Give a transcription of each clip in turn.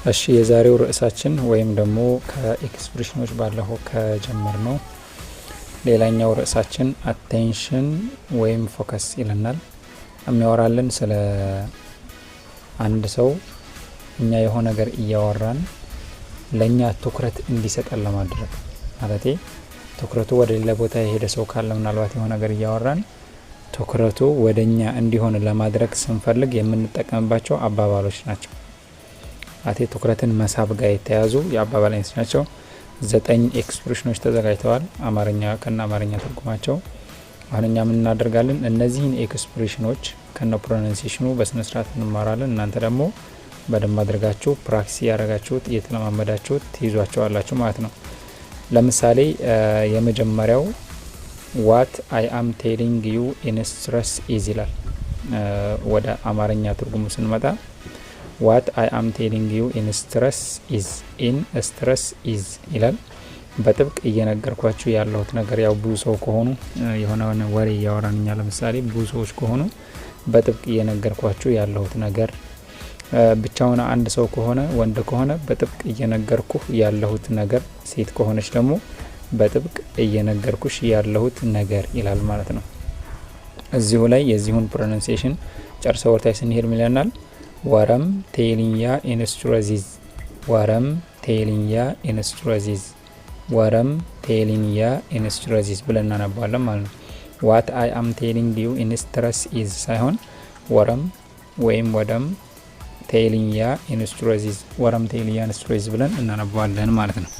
እሺ የዛሬው ርዕሳችን ወይም ደግሞ ከኤክስፕሬሽኖች ባለፈው ከጀመርነው ሌላኛው ርዕሳችን አቴንሽን ወይም ፎከስ ይለናል። የሚያወራልን ስለ አንድ ሰው እኛ የሆነ ነገር እያወራን ለኛ ትኩረት እንዲሰጠን ለማድረግ ማለቴ ትኩረቱ ወደ ሌላ ቦታ የሄደ ሰው ካለ ምናልባት የሆነ ነገር እያወራን ትኩረቱ ወደኛ እንዲሆን ለማድረግ ስንፈልግ የምንጠቀምባቸው አባባሎች ናቸው። አቴ ትኩረትን መሳብ ጋር የተያዙ የአባባል አይነቶች ናቸው። 9 ኤክስፕሬሽኖች ተዘጋጅተዋል። አማርኛ ከነ አማርኛ ትርጉማቸው አሁን እኛ ምን እናደርጋለን? እነዚህን ኤክስፕሬሽኖች ከነ ፕሮናንሲዬሽኑ በስነ ስርዓት እንማራለን። እናንተ ደግሞ በደንብ አድርጋችሁ ፕራክቲስ ያደረጋችሁት እየተለማመዳችሁት ትይዟቸዋላችሁ ማለት ነው። ለምሳሌ የመጀመሪያው ዋት አይ አም ቴሊንግ ዩ ኢን ስትረስ ኢዝ ይላል። ወደ አማርኛ ትርጉሙ ስንመጣ ዋት አይ አም ቴሊንግ ዩ ኢን ስትረስ ኢዝ ይላል። በጥብቅ እየነገርኳችሁ ያለሁት ነገር ያው ብዙ ሰው ከሆኑ የሆነ ወሬ እያወራንኛ ለምሳሌ ብዙ ሰዎች ከሆኑ በጥብቅ እየነገርኳችሁ ያለሁት ነገር፣ ብቻውን አንድ ሰው ከሆነ ወንድ ከሆነ በጥብቅ እየነገርኩህ ያለሁት ነገር፣ ሴት ከሆነች ደግሞ በጥብቅ እየነገርኩሽ ያለሁት ነገር ይላል ማለት ነው። እዚሁ ላይ የዚሁን ፕሮናንሲዬሽን ጨርሰው ወርታይ ስንሄድ ሚለናል ወረም ቴሊንያ ኢንስትራዚዝ ወረም ቴሊንያ ኢንስትራዚዝ ወረም ቴሊንያ ኢንስትራዚዝ ብለን እናነባለን ማለት ነው። ዋት አይ አም ቴሊንግ ዩ ኢንስትረስ ኢዝ ሳይሆን ወረም ወይም ወደም ቴሊንያ ኢንስትራዚዝ ወረም ቴሊንያ ኢንስትራዚዝ ብለን እናነባለን ማለት ነው።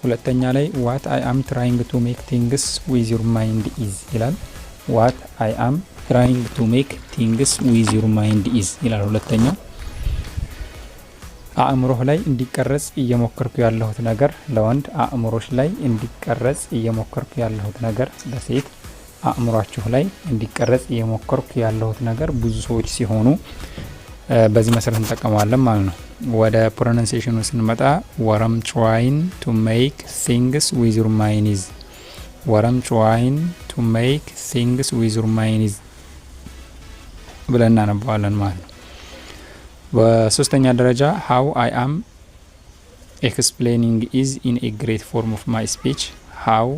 ሁለተኛ ላይ ዋት አይ አም ትራይንግ ቱ ሜክ ቲንግስ ዊዝ ዩር ማይንድ ኢዝ ይላል። ዋት አይ አም ትራይንግ ቱ ሜክ ቲንግስ ዊዝ ዩር ማይንድ ኢዝ ይላል። ሁለተኛው አእምሮህ ላይ እንዲቀረጽ እየሞከርኩ ያለሁት ነገር ለወንድ፣ አእምሮሽ ላይ እንዲቀረጽ እየሞከርኩ ያለሁት ነገር ለሴት፣ አእምሯችሁ ላይ እንዲቀረጽ እየሞከርኩ ያለሁት ነገር ብዙ ሰዎች ሲሆኑ በዚህ መሰረት እንጠቀመዋለን ማለት ነው። ወደ ፕሮናንሲዬሽኑ ስንመጣ ወረም ትራይን ቱ ሜክ ቲንግስ ዊዝ ዩር ማይንድ ኢዝ ወረም ትራይን ቱ ሜክ ቲንግስ ዊዝ ዩር ማይንድ ኢዝ ብለን እናነባዋለን ማለት ነው። በሶስተኛ ደረጃ ሃው አይ አም ኤክስፕሌኒንግ ኢዝ ኢን ኤ ግሬት ፎርም ኦፍ ማይ ስፒች ሃው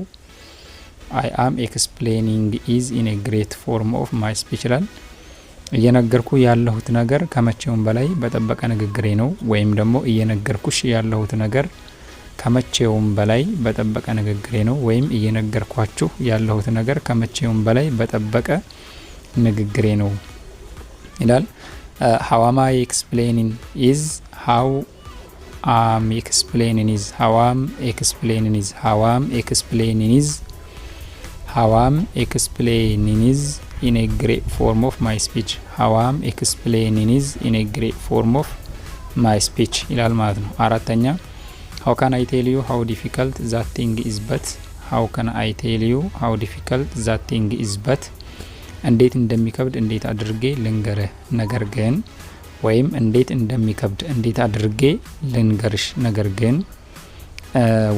አይ አም ኤክስፕሌኒንግ ኢዝ ኢን ኤ ግሬት ፎርም ኦፍ ማይ ስፒች ይላል። እየነገርኩ ያለሁት ነገር ከመቼውም በላይ በጠበቀ ንግግሬ ነው፣ ወይም ደግሞ እየነገርኩሽ ያለሁት ነገር ከመቼውም በላይ በጠበቀ ንግግሬ ነው፣ ወይም እየነገርኳችሁ ያለሁት ነገር ከመቼውም በላይ በጠበቀ ንግግሬ ነው ይላል። how am I explaining is how am explaining is how am explaining is how am explaining is how am explaining is in a great form of my speech how am explaining is in a great form of my speech ይላል ማለት ነው። አራተኛ how can I tell you how difficult that thing is but how can I tell you how difficult that thing is but እንዴት እንደሚከብድ እንዴት አድርጌ ልንገርህ ነገር ግን፣ ወይም እንዴት እንደሚከብድ እንዴት አድርጌ ልንገርሽ ነገር ግን፣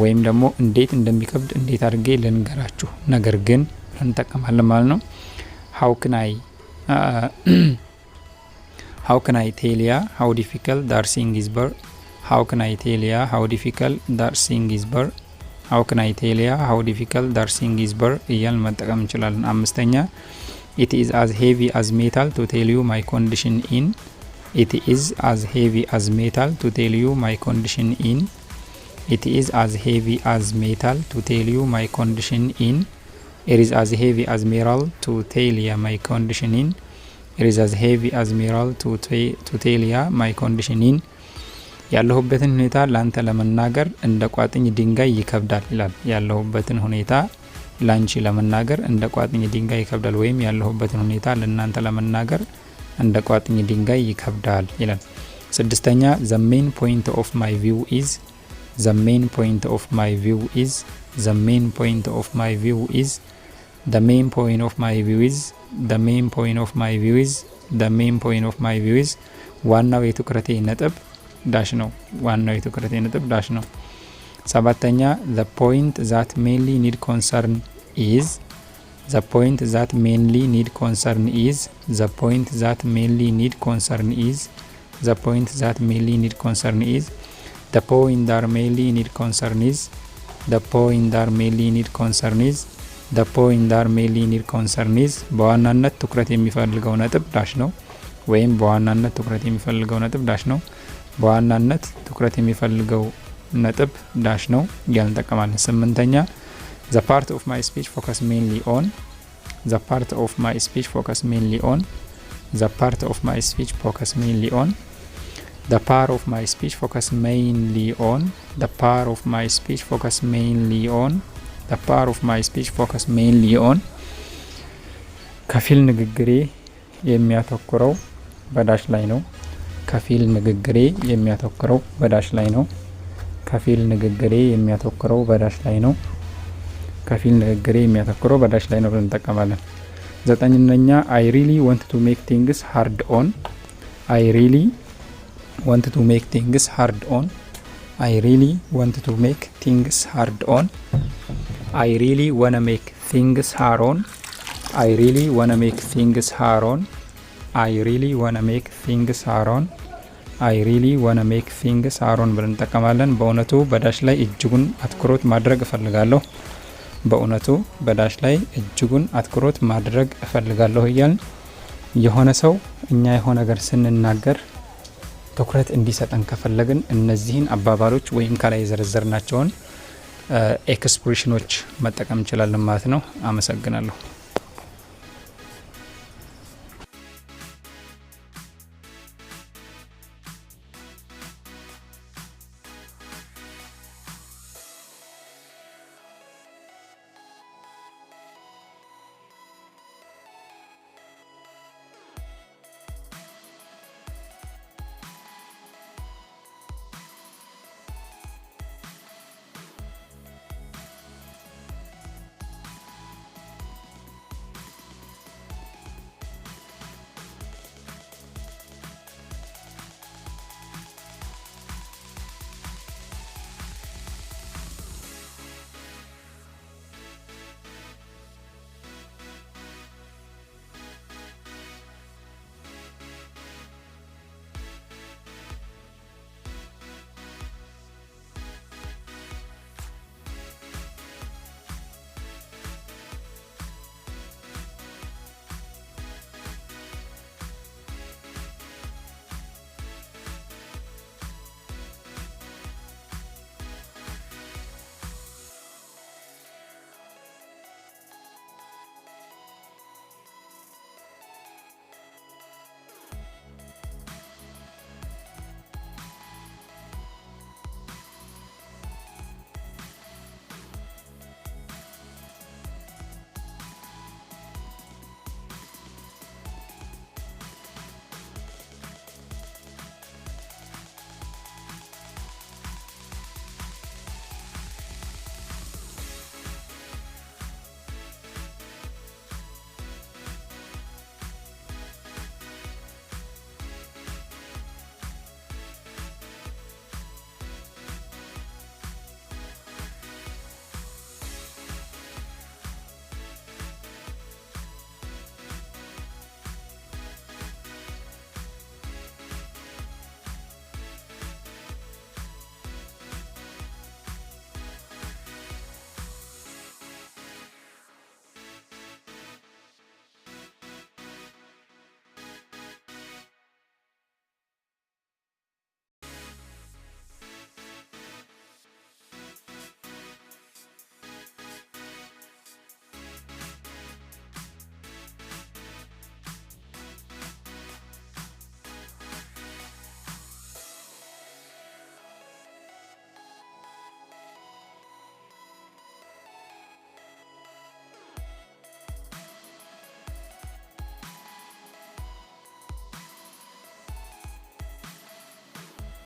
ወይም ደግሞ እንዴት እንደሚከብድ እንዴት አድርጌ ልንገራችሁ ነገር ግን እንጠቀማለን ማለት ነው። how can I tell ya how difficult that thing is but how can I tell ya how difficult that thing is but how can I tell ya how difficult that thing is but እያልን መጠቀም እንችላለን። አምስተኛ it is as heavy as metal to tell you my condition in it is as heavy as metal to tell you my condition in it is as heavy as metal to tell you my condition in it is as heavy as metal to tell you my condition in it is as heavy as metal to tell you my condition in ያለሁበትን ሁኔታ ላንተ ለመናገር እንደ ቋጥኝ ድንጋይ ይከብዳል ይላል። ያለሁበትን ሁኔታ ላንቺ ለመናገር እንደ ቋጥኝ ድንጋይ ይከብዳል፣ ወይም ያለሁበትን ሁኔታ ለናንተ ለመናገር እንደ ቋጥኝ ድንጋይ ይከብዳል ይላል። ስድስተኛ the main point of my view is the main point of my view is the main point of my view is the main point of my view is the main point of my view is the main point of my view is ዋናው የትኩረቴ ነጥብ ዳሽ ነው። ዋናው የትኩረቴ ነጥብ ዳሽ ነው። ሰባተኛ the point that mainly need concern is the point that mainly need concern is the point that mainly need concern is the point that mainly need concern is the point that mainly need concern is the point that mainly need concern is the point that mainly need concern is በዋናነት ትኩረት የሚፈልገው ነጥብ ዳሽ ነው ወይም በዋናነት ትኩረት የሚፈልገው ነጥብ ዳሽ ነው በዋናነት ትኩረት የሚፈልገው ነጥብ ዳሽ ነው እያልን እንጠቀማለን። ስምንተኛ the part of my speech focus mainly on the part of my speech focus mainly on the part of my speech focus mainly on the part of my speech focus mainly on the part of my speech focus mainly on the part of my speech focus mainly on ከፊል ንግግሬ የሚያተኩረው በዳሽ ላይ ነው ከፊል ንግግሬ የሚያተኩረው በዳሽ ላይ ነው ከፊል ንግግሬ የሚያተኩረው በዳሽ ላይ ነው ከፊል ንግግሬ የሚያተኩረው በዳሽ ላይ ነው ብለን እንጠቀማለን። ዘጠነኛ I really want to make things hard on I really want to make things hard on I really want to make things hard on I really wanna make things hard on I really wanna make things hard on I really wanna make things hard on I really wanna make things hard on ብለን እንጠቀማለን። በእውነቱ በዳሽ ላይ እጅጉን አትኩሮት ማድረግ እፈልጋለሁ በእውነቱ በዳሽ ላይ እጅጉን አትኩሮት ማድረግ እፈልጋለሁ እያልን የሆነ ሰው እኛ የሆነ ነገር ስንናገር ትኩረት እንዲሰጠን ከፈለግን እነዚህን አባባሎች ወይም ከላይ የዘረዘርናቸውን ኤክስፕሬሽኖች መጠቀም እንችላለን ማለት ነው። አመሰግናለሁ።